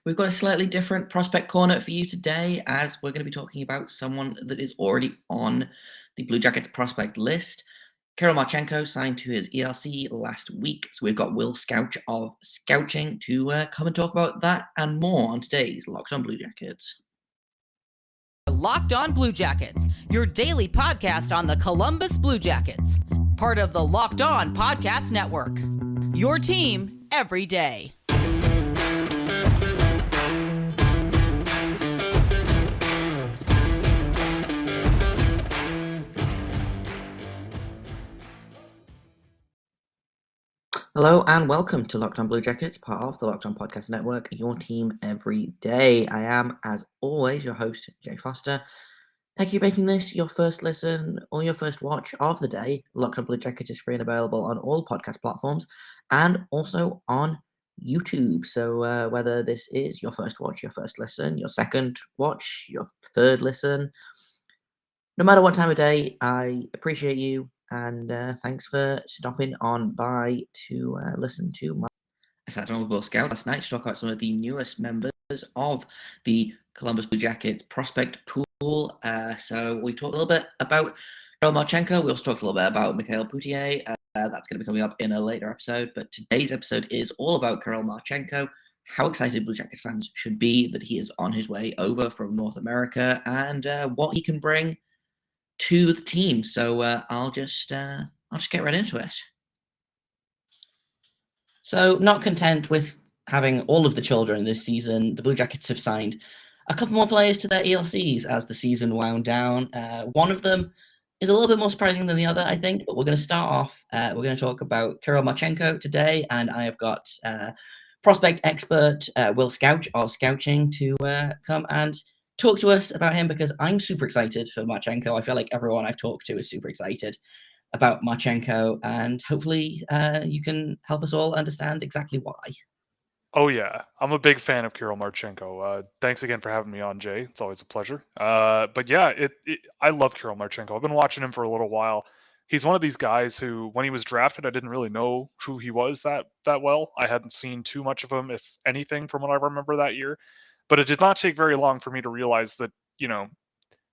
We've got a slightly different prospect corner for you today, as we're going to be talking about someone that is already on the Blue Jackets prospect list. Kirill Marchenko signed to his ELC last week, so we've got Will Scouch of Scouching to come and talk about that and more on today's Locked On Blue Jackets. Locked On Blue Jackets, your daily podcast on the Columbus Blue Jackets, part of the Locked On Podcast Network. Your team every day. Hello and welcome to Locked On Blue Jackets, part of the Locked On Podcast Network, your team every day. I am, as always, your host, Jay Foster. Thank you for making this your first listen or your first watch of the day. Locked On Blue Jackets is free and available on all podcast platforms and also on YouTube. So whether this is your first watch, your first listen, your second watch, your third listen, no matter what time of day, I appreciate you. And thanks for stopping on by to listen to my... I sat down with Will Scout last night to talk about some of the newest members of the Columbus Blue Jackets prospect pool. So we talked a little bit about Kirill Marchenko. We also talked a little bit about Mikhail Poutier. That's going to be coming up in a later episode. But today's episode is all about Kirill Marchenko, how excited Blue Jackets fans should be that he is on his way over from North America, and what he can bring to the team. So I'll just get right into it. So, not content with having all of the children this season, the Blue Jackets have signed a couple more players to their ELCs as the season wound down. One of them is a little bit more surprising than the other, I think, but we're going to start off. We're going to talk about Kirill Marchenko today, and I have got prospect expert Will Scouch of Scouching to come and talk to us about him, because I'm super excited for Marchenko. I feel like everyone I've talked to is super excited about Marchenko, and hopefully you can help us all understand exactly why. Oh yeah, I'm a big fan of Kirill Marchenko. Thanks again for having me on, Jay. It's always a pleasure. But yeah, I love Kirill Marchenko. I've been watching him for a little while. He's one of these guys who, when he was drafted, I didn't really know who he was that well. I hadn't seen too much of him, if anything, from what I remember that year. But it did not take very long for me to realize that,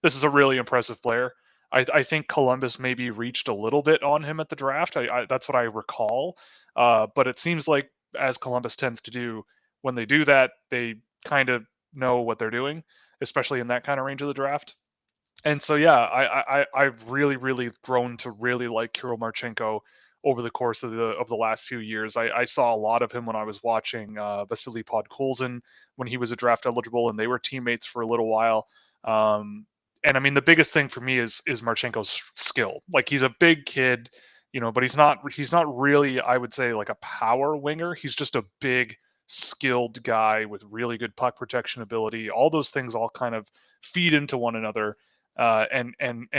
this is a really impressive player. I think Columbus maybe reached a little bit on him at the draft. That's what I recall. But it seems like, as Columbus tends to do, when they do that, they kind of know what they're doing, especially in that kind of range of the draft. And so, yeah, I've really grown to really like Kirill Marchenko over the course of the last few years. I saw a lot of him when I was watching Vasily Podkolzin when he was a draft eligible, and they were teammates for a little while. And I mean, the biggest thing for me is Marchenko's skill. Like, he's a big kid, but he's not really, I would say, like a power winger. He's just a big, skilled guy with really good puck protection ability. All those things all kind of feed into one another, and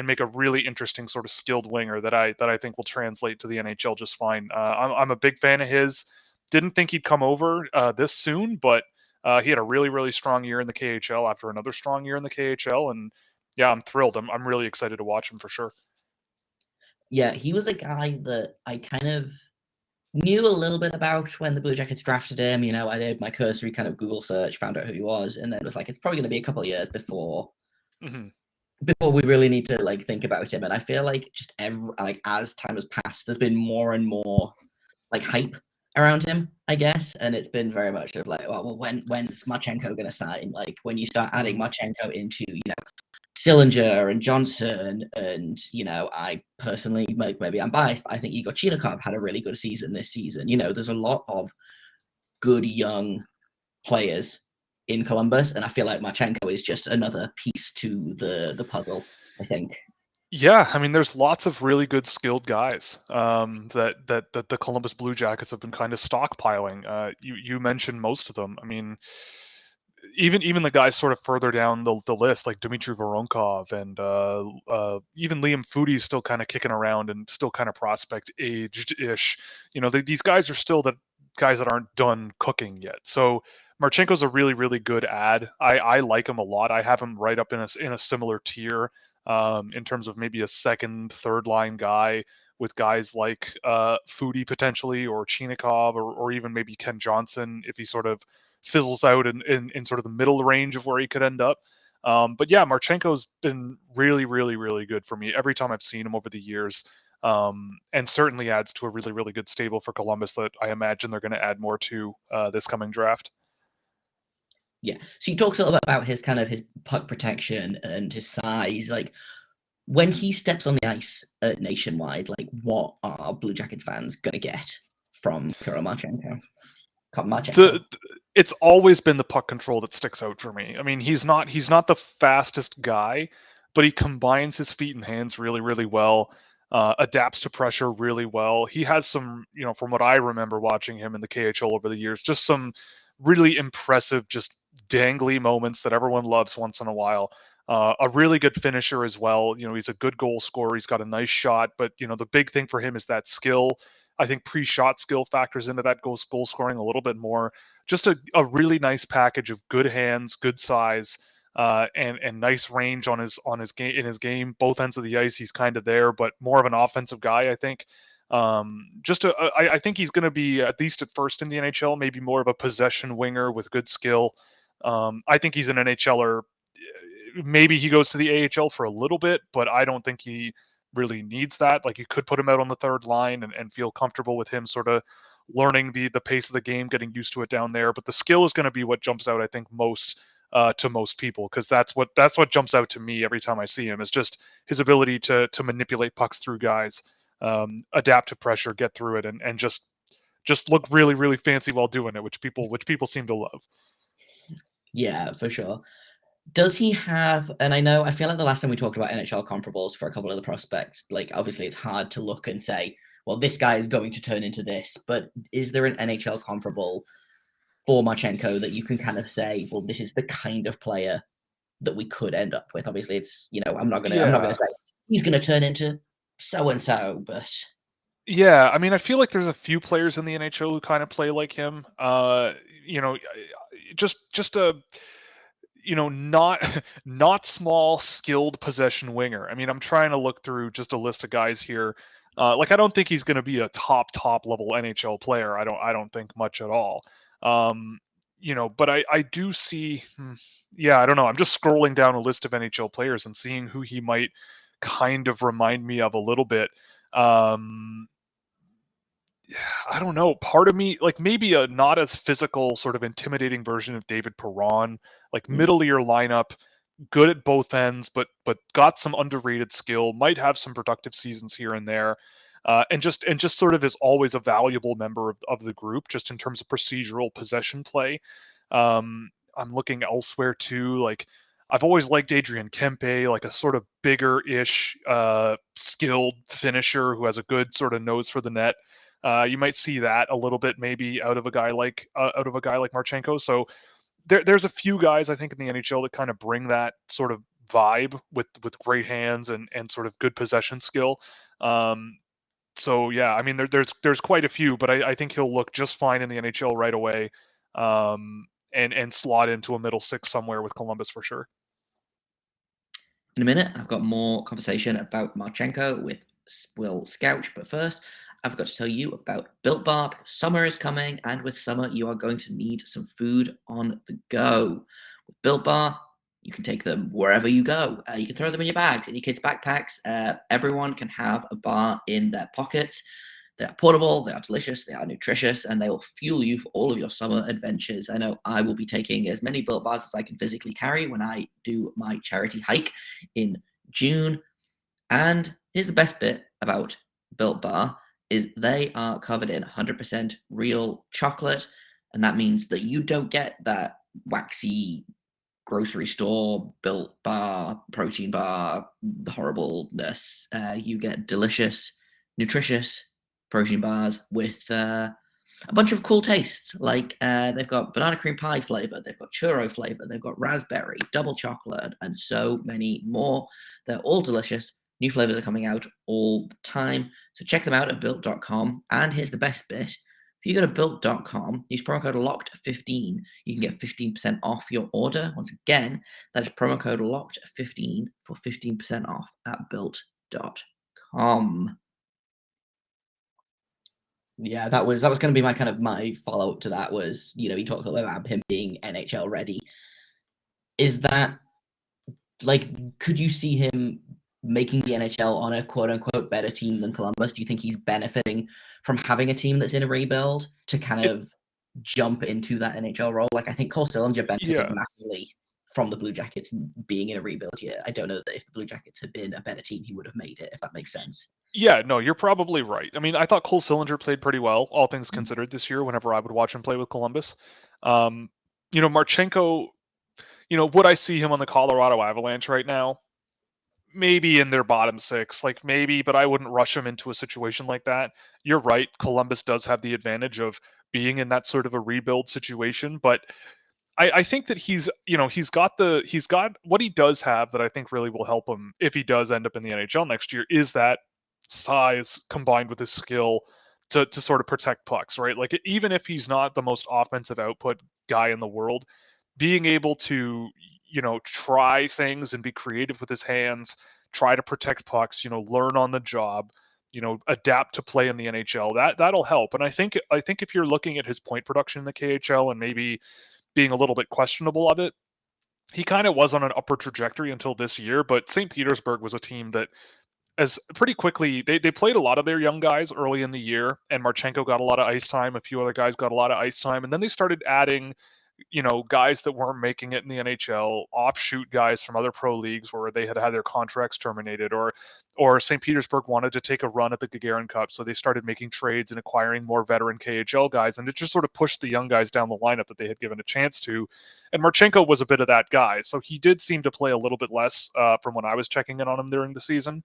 make a really interesting sort of skilled winger that I think will translate to the NHL just fine. I'm a big fan of his. Didn't think he'd come over this soon, but he had a really strong year in the KHL after another strong year in the KHL, and yeah, I'm thrilled. I'm really excited to watch him for sure. Yeah, he was a guy that I kind of knew a little bit about when the Blue Jackets drafted him. I did my cursory kind of Google search, found out who he was, and then it was like, it's probably going to be a couple of years before we really need to like think about him. And I feel like just as time has passed, there's been more and more like hype around him, I guess, and it's been very much of like, well, when's Marchenko going to sign? Like, when you start adding Marchenko into Sillinger and Johnson, and I personally, maybe I'm biased, but I think Igor Chilikov had a really good season this season. There's a lot of good young players in Columbus, and I feel like Marchenko is just another piece to the puzzle, I think. Yeah, I mean, there's lots of really good skilled guys that the Columbus Blue Jackets have been kind of stockpiling. You mentioned most of them. I mean, even the guys sort of further down the list, like Dmitry Voronkov and even Liam Foodie's still kind of kicking around and still kind of prospect aged-ish. These guys are still the guys that aren't done cooking yet. So Marchenko's a really good ad. I like him a lot. I have him right up in a similar tier in terms of maybe a second, third line guy with guys like Foodie potentially, or Chinikov, or even maybe Ken Johnson if he sort of fizzles out in sort of the middle range of where he could end up. But yeah, Marchenko's been really, really, really good for me every time I've seen him over the years, and certainly adds to a really, really good stable for Columbus that I imagine they're going to add more to this coming draft. Yeah. So you talked a little bit about his puck protection and his size. Like, when he steps on the ice at Nationwide, like, what are Blue Jackets fans gonna get from Kirill Marchenko? The it's always been the puck control that sticks out for me. I mean, he's not the fastest guy, but he combines his feet and hands really, really well. Adapts to pressure really well. He has some, from what I remember watching him in the KHL over the years, just some really impressive, just dangly moments that everyone loves once in a while. A really good finisher as well. He's a good goal scorer. He's got a nice shot, but the big thing for him is that skill. I think pre-shot skill factors into that goal scoring a little bit more. Just a really nice package of good hands, good size, and nice range on his game in his game. Both ends of the ice, he's kind of there, but more of an offensive guy, I think. I think he's going to be, at least at first in the NHL, maybe more of a possession winger with good skill. I think he's an NHLer. Maybe he goes to the AHL for a little bit, but I don't think he really needs that. Like, you could put him out on the third line and feel comfortable with him sort of learning the pace of the game, getting used to it down there. But the skill is going to be what jumps out, I think, most to most people, because that's what jumps out to me every time I see him, is just his ability to manipulate pucks through guys, adapt to pressure, get through it, and just look really, really fancy while doing it, which people seem to love. Yeah, for sure. Does he have, and I feel like the last time we talked about NHL comparables for a couple of the prospects, like, obviously it's hard to look and say, well, this guy is going to turn into this, but is there an NHL comparable for Marchenko that you can kind of say, well, this is the kind of player that we could end up with? Obviously, it's, I'm not gonna Yeah. say he's gonna turn into so and so, but Yeah, I mean, I feel like there's a few players in the NHL who kind of play like him. Just a not not small, skilled possession winger. I mean, I'm trying to look through just a list of guys here. Like, I don't think he's going to be a top level NHL player. I don't think much at all. But I do see. Yeah, I don't know. I'm just scrolling down a list of NHL players and seeing who he might kind of remind me of a little bit. Um, I don't know. Part of me, like, maybe a not as physical, sort of intimidating version of David Perron, like middle of your lineup, good at both ends, but got some underrated skill, might have some productive seasons here and there, and just sort of is always a valuable member of the group, just in terms of procedural possession play. I'm looking elsewhere too. Like, I've always liked Adrian Kempe, like a sort of bigger-ish, skilled finisher who has a good sort of nose for the net. You might see that a little bit maybe out of a guy like Marchenko. So there's a few guys I think in the NHL that kind of bring that sort of vibe with great hands and sort of good possession skill. So yeah, I mean there's quite a few, but I think he'll look just fine in the NHL right away, and slot into a middle six somewhere with Columbus for sure. in a minute, I've got more conversation about Marchenko with Will Scouch. But first, I've got to tell you about Built Bar, because summer is coming, and with summer, you are going to need some food on the go. With Built Bar, you can take them wherever you go. You can throw them in your bags, in your kids' backpacks. Everyone can have a bar in their pockets. They are portable, they are delicious, they are nutritious, and they will fuel you for all of your summer adventures. I know I will be taking as many Built Bars as I can physically carry when I do my charity hike in June. And here's the best bit about Built Bar is they are covered in 100% real chocolate, and that means that you don't get that waxy grocery store Built Bar, protein bar, the horribleness. You get delicious, nutritious protein bars with a bunch of cool tastes. Like, they've got banana cream pie flavor, they've got churro flavor, they've got raspberry, double chocolate, and so many more. They're all delicious. New flavors are coming out all the time. So check them out at built.com. And here's the best bit. If you go to built.com, use promo code LOCKED15, you can get 15% off your order. Once again, that is promo code LOCKED15 for 15% off at built.com. Yeah, that was going to be my follow up to that was, you talked a little about him being NHL ready. Is that like, could you see him making the NHL on a quote unquote better team than Columbus? Do you think he's benefiting from having a team that's in a rebuild to kind It, of jump into that NHL role? Like, I think Cole Sillinger benefited yeah. massively from the Blue Jackets being in a rebuild year. I don't know that if the Blue Jackets had been a better team, he would have made it, if that makes sense. Yeah, no, you're probably right. I mean, I thought Cole Sillinger played pretty well, all things considered, this year. Whenever I would watch him play with Columbus, um, Marchenko. Would I see him on the Colorado Avalanche right now? Maybe in their bottom six, like maybe, but I wouldn't rush him into a situation like that. You're right. Columbus does have the advantage of being in that sort of a rebuild situation, but I think that he's got what he does have that I think really will help him if he does end up in the NHL next year is that size combined with his skill to sort of protect pucks, right? Like even if he's not the most offensive output guy in the world, being able to try things and be creative with his hands, try to protect pucks, learn on the job, adapt to play in the NHL. That'll help. And I think if you're looking at his point production in the KHL and maybe being a little bit questionable of it, he kind of was on an upward trajectory until this year. But St. Petersburg was a team that as pretty quickly they played a lot of their young guys early in the year, and Marchenko got a lot of ice time, a few other guys got a lot of ice time, and then they started adding guys that weren't making it in the NHL, offshoot guys from other pro leagues where they had had their contracts terminated, or St. Petersburg wanted to take a run at the Gagarin Cup, so they started making trades and acquiring more veteran KHL guys, and it just sort of pushed the young guys down the lineup that they had given a chance to. And Marchenko was a bit of that guy, so he did seem to play a little bit less from when I was checking in on him during the season.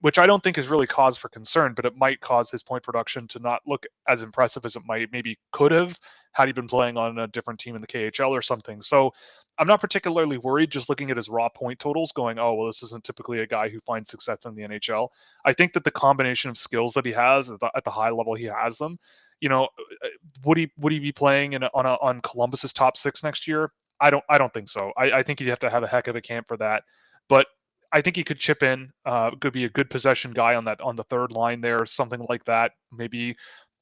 Which I don't think is really cause for concern, but it might cause his point production to not look as impressive as it maybe could have had he been playing on a different team in the KHL or something. So I'm not particularly worried just looking at his raw point totals going, oh, well, this isn't typically a guy who finds success in the NHL. I think that the combination of skills that he has at the high level he has them, you know, would he be playing on Columbus's top six next year? I don't think so. I think he'd have to have a heck of a camp for that. But I think he could chip in. Could be a good possession guy on the third line there, something like that. Maybe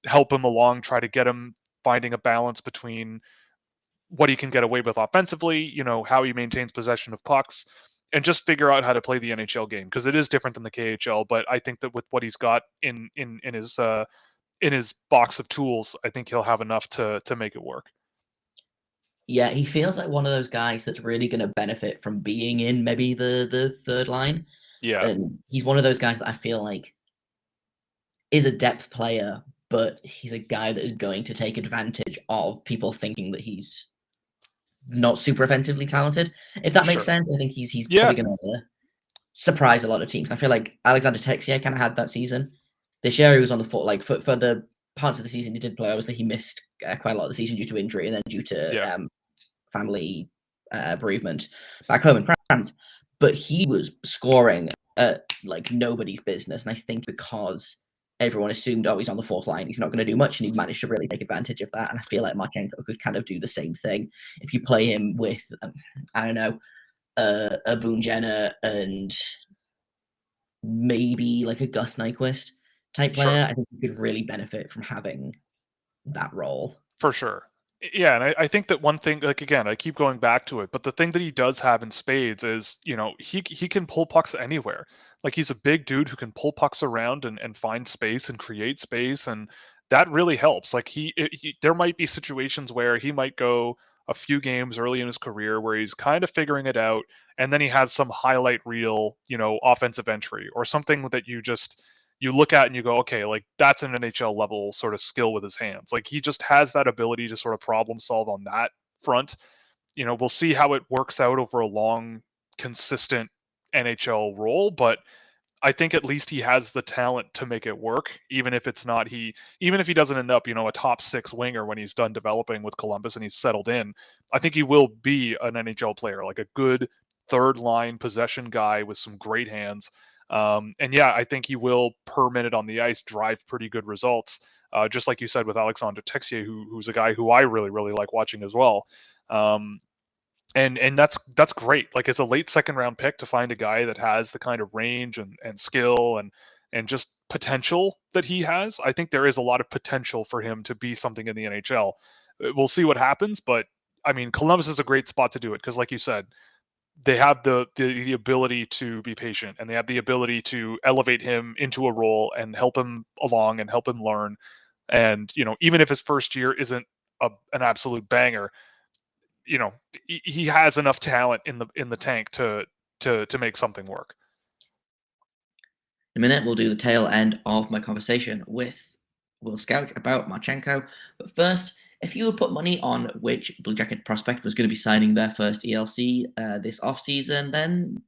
help him along, try to get him finding a balance between what he can get away with offensively, how he maintains possession of pucks, and just figure out how to play the NHL game because it is different than the KHL. But I think that with what he's got in his box of tools, I think he'll have enough to make it work. Yeah, he feels like one of those guys that's really going to benefit from being in maybe the third line. Yeah, And he's one of those guys that I feel like is a depth player, but he's a guy that is going to take advantage of people thinking that he's not super offensively talented. If that makes sure. sense, I think he's Yeah, probably going to surprise a lot of teams. And I feel like Alexander Texier kind of had that season. This year he was on the foot, like for the parts of the season he did play. Obviously, he missed quite a lot of the season due to injury and then due to yeah, family bereavement back home in France. But he was scoring at like nobody's business, and I think because everyone assumed, oh, he's on the fourth line, he's not going to do much, and he managed to really take advantage of that. And I feel like Marchenko could kind of do the same thing if you play him with, I don't know, a Boone Jenner and maybe like a Gus Nyquist type sure. player. I think he could really benefit from having that role. For sure. Yeah, and I think that one thing, like again, I keep going back to it, but the thing that he does have in spades is, he can pull pucks anywhere. Like he's a big dude who can pull pucks around and find space and create space, and that really helps. Like there might be situations where he might go a few games early in his career where he's kind of figuring it out, and then he has some highlight reel, offensive entry or something that you look at and you go, okay, like that's an NHL level sort of skill with his hands. Like he just has that ability to sort of problem solve on that front. We'll see how it works out over a long, consistent NHL role, but I think at least he has the talent to make it work, even if it's not even if he doesn't end up, a top six winger when he's done developing with Columbus and he's settled in. I think he will be an NHL player, like a good third line possession guy with some great hands. And yeah, I think he will per minute on the ice drive pretty good results. Just like you said with Alexander Texier, who's a guy who I really, really like watching as well. Um, and that's great. Like it's a late second round pick to find a guy that has the kind of range and skill and just potential that he has. I think there is a lot of potential for him to be something in the NHL. We'll see what happens, but I mean, Columbus is a great spot to do it because, like you said, they have the ability to be patient, and they have the ability to elevate him into a role and help him along and help him learn. And even if his first year isn't an absolute banger, he has enough talent in the tank to make something work. In a minute, we'll do the tail end of my conversation with Will Scouch about Marchenko. But first, if you would put money on which Blue Jacket prospect was going to be signing their first ELC this offseason, then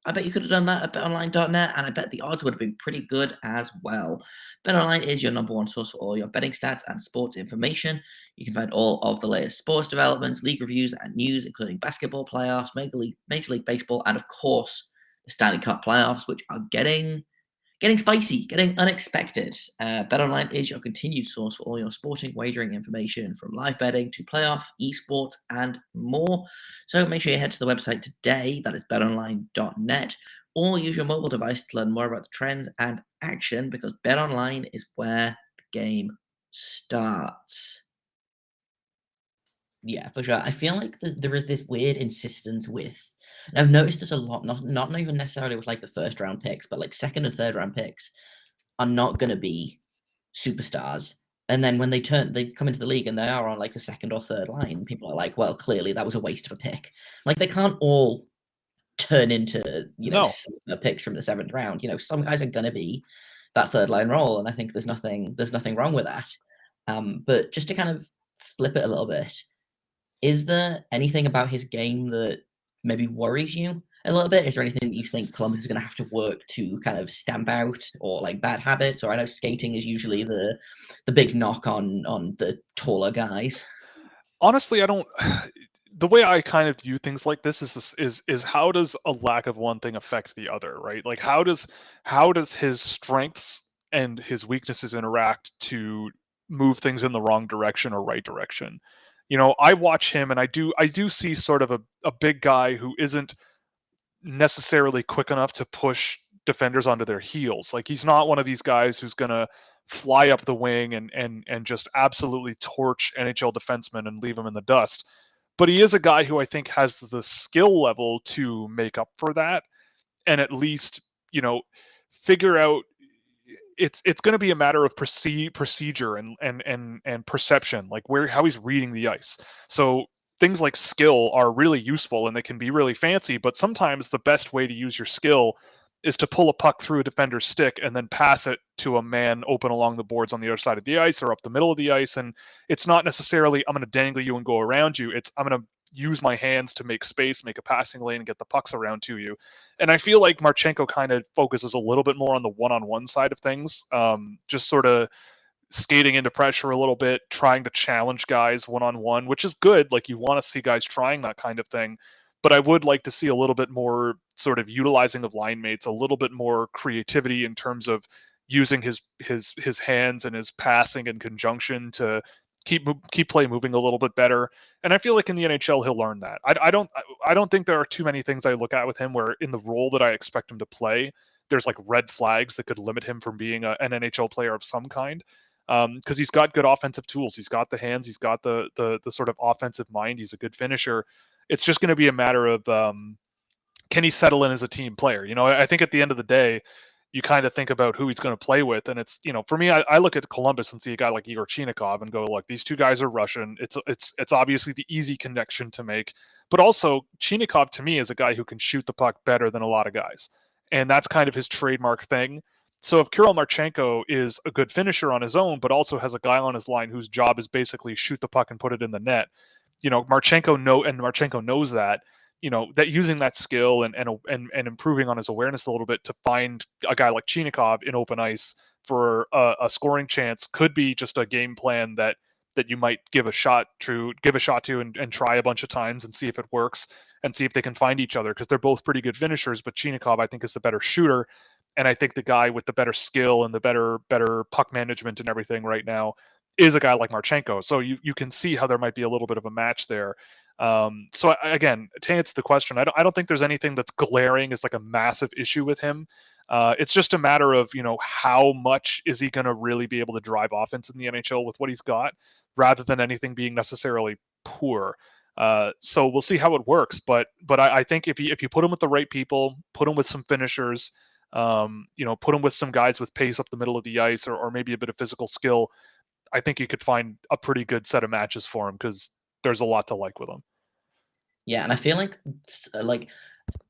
I bet you could have done that at betonline.net, and I bet the odds would have been pretty good as well. BetOnline is your number one source for all your betting stats and sports information. You can find all of the latest sports developments, league reviews, and news, including basketball playoffs, Major League Baseball, and of course, the Stanley Cup playoffs, which are getting spicy, getting unexpected. BetOnline is your continued source for all your sporting wagering information, from live betting to playoff, esports, and more. So make sure you head to the website today, that is betonline.net, or use your mobile device to learn more about the trends and action, because BetOnline is where the game starts. Yeah, for sure. I feel like there is this weird insistence with, and I've noticed this a lot, not even necessarily with like the first round picks, but like second and third round picks are not going to be superstars. And then when they come into the league and they are on like the second or third line, people are like, well, clearly that was a waste of a pick. Like they can't all turn into, No. picks from the seventh round. Some guys are going to be that third line role. And I think there's nothing wrong with that. But just to kind of flip it a little bit, is there anything about his game that maybe worries you a little bit? Is there anything that you think Columbus is going to have to work to kind of stamp out, or like bad habits? Or I know skating is usually the big knock on the taller guys. Honestly, I don't. The way I kind of view things like this is how does a lack of one thing affect the other, right? Like how does his strengths and his weaknesses interact to move things in the wrong direction or right direction? I watch him and I do see sort of a big guy who isn't necessarily quick enough to push defenders onto their heels. Like he's not one of these guys who's gonna fly up the wing and just absolutely torch NHL defensemen and leave them in the dust. But he is a guy who I think has the skill level to make up for that, and at least figure out it's going to be a matter of procedure and perception, like how he's reading the ice. So things like skill are really useful and they can be really fancy, but sometimes the best way to use your skill is to pull a puck through a defender's stick and then pass it to a man open along the boards on the other side of the ice or up the middle of the ice. And it's not necessarily I'm going to dangle you and go around you. It's I'm going to use my hands to make space, make a passing lane, and get the pucks around to you. And I feel like Marchenko kind of focuses a little bit more on the one-on-one side of things, just sort of skating into pressure a little bit, trying to challenge guys one-on-one, which is good. Like you want to see guys trying that kind of thing. But I would like to see a little bit more sort of utilizing of line mates, a little bit more creativity in terms of using his hands and his passing in conjunction to keep play moving a little bit better. And I feel like in the NHL he'll learn that. I don't think there are too many things I look at with him where in the role that I expect him to play, there's like red flags that could limit him from being an NHL player of some kind. Because he's got good offensive tools, he's got the hands, he's got the sort of offensive mind, he's a good finisher. It's just going to be a matter of can he settle in as a team player? I think at the end of the day, you kind of think about who he's going to play with, and it's for me, I look at Columbus and see a guy like Igor Chinikov and go, look, these two guys are Russian. It's obviously the easy connection to make, but also Chinikov to me is a guy who can shoot the puck better than a lot of guys, and that's kind of his trademark thing. So if Kirill Marchenko is a good finisher on his own, but also has a guy on his line whose job is basically shoot the puck and put it in the net, Marchenko knows that, that using that skill and improving on his awareness a little bit to find a guy like Chinikov in open ice for a scoring chance could be just a game plan that you might give a shot to and try a bunch of times and see if it works and see if they can find each other, because they're both pretty good finishers, but Chinikov I think is the better shooter, and I think the guy with the better skill and the better puck management and everything right now is a guy like Marchenko. So you can see how there might be a little bit of a match there. So again, to answer the question, I don't think there's anything that's glaring as like a massive issue with him. It's just a matter of, how much is he going to really be able to drive offense in the NHL with what he's got, rather than anything being necessarily poor. So we'll see how it works. But I think if you put him with the right people, put him with some finishers, put him with some guys with pace up the middle of the ice, or maybe a bit of physical skill, I think you could find a pretty good set of matches for him, because there's a lot to like with him. Yeah, and I feel like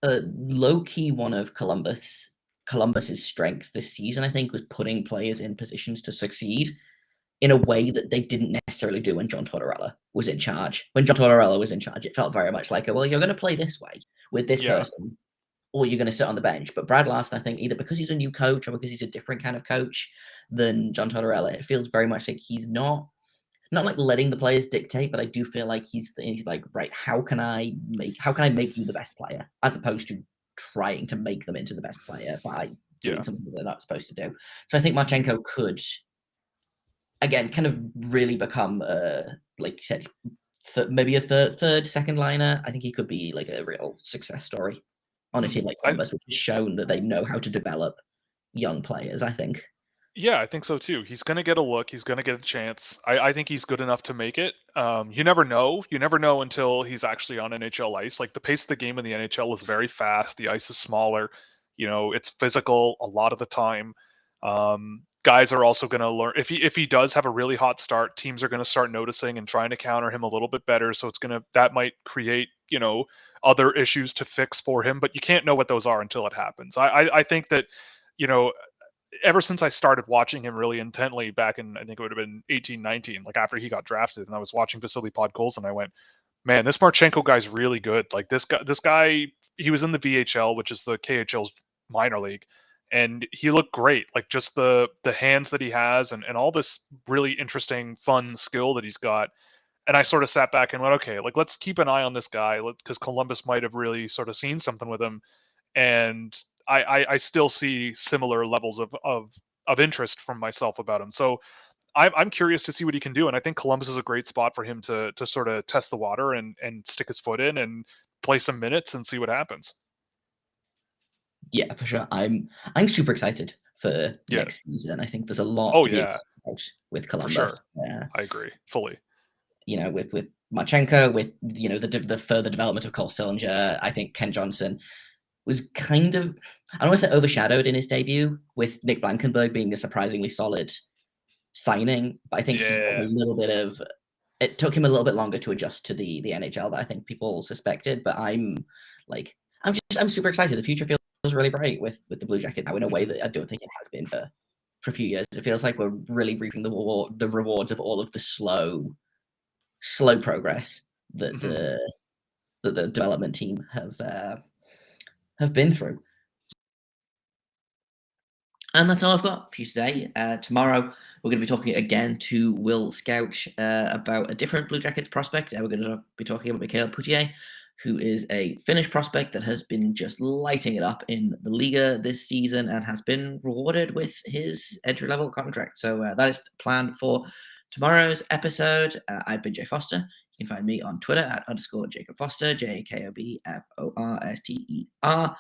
low key one of Columbus's strength this season, I think, was putting players in positions to succeed in a way that they didn't necessarily do when John Tortorella was in charge. When John Tortorella was in charge, it felt very much like, well, you're going to play this way with this Yeah. person, or you're going to sit on the bench. But Brad Larson, I think, either because he's a new coach or because he's a different kind of coach than John Tortorella, it feels very much like he's not like letting the players dictate, but I do feel like he's like, right, how can I make you the best player, as opposed to trying to make them into the best player by doing something they're not supposed to do. So I think Marchenko could, again, kind of really become, like you said, maybe a third second liner. I think he could be like a real success story on a team like Columbus, which has shown that they know how to develop young players, I think. Yeah, I think so too. He's going to get a look. He's going to get a chance. I think he's good enough to make it. You never know. You never know until he's actually on NHL ice. Like, the pace of the game in the NHL is very fast. The ice is smaller. It's physical a lot of the time. Guys are also going to learn. If he does have a really hot start, teams are going to start noticing and trying to counter him a little bit better. So that might create, other issues to fix for him. But you can't know what those are until it happens. I think that, ever since I started watching him really intently back in, I think it would have been 18, 19, like after he got drafted, and I was watching Vasily Podkolzin, and I went, man, this Marchenko guy's really good. Like, this guy, he was in the VHL, which is the KHL's minor league, and he looked great. Like, just the hands that he has, and all this really interesting, fun skill that he's got. And I sort of sat back and went, okay, like, let's keep an eye on this guy, because Columbus might have really sort of seen something with him. And I still see similar levels of interest from myself about him. So I'm curious to see what he can do. And I think Columbus is a great spot for him to sort of test the water and stick his foot in and play some minutes and see what happens. Yeah, for sure. I'm super excited for next season. I think there's a lot to be excited about with Columbus. For sure. I agree fully. With Marchenko, with the further development of Cole Sillinger, I think Ken Johnson was kind of, I don't want to say overshadowed in his debut, with Nick Blankenburg being a surprisingly solid signing. But I think he took a little bit of, it took him a little bit longer to adjust to the NHL that I think people suspected. But I'm super excited. The future feels really bright with the Blue Jackets now, in a way that I don't think it has been for a few years. It feels like we're really reaping the rewards of all of the slow progress that the development team have been through. And that's all I've got for you today. Tomorrow, we're going to be talking again to Will Scouch about a different Blue Jackets prospect. We're going to be talking about Mikhail Poutier, who is a Finnish prospect that has been just lighting it up in the Liga this season and has been rewarded with his entry-level contract. So that is planned for tomorrow's episode. I've been Jay Foster. You can find me on Twitter at _Jacob Foster, JAKOBFORSTER.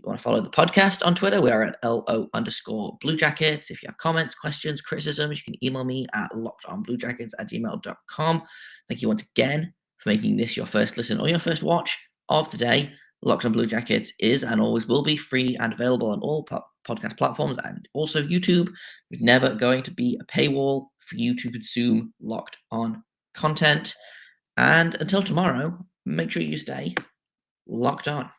If you want to follow the podcast on Twitter, we are at LO_Blue Jackets. If you have comments, questions, criticisms, you can email me at lockedonbluejackets@gmail.com. Thank you once again for making this your first listen or your first watch of the day. Locked on Blue Jackets is and always will be free and available on all podcast platforms and also YouTube. There's never going to be a paywall for you to consume Locked On content. And until tomorrow, make sure you stay locked on.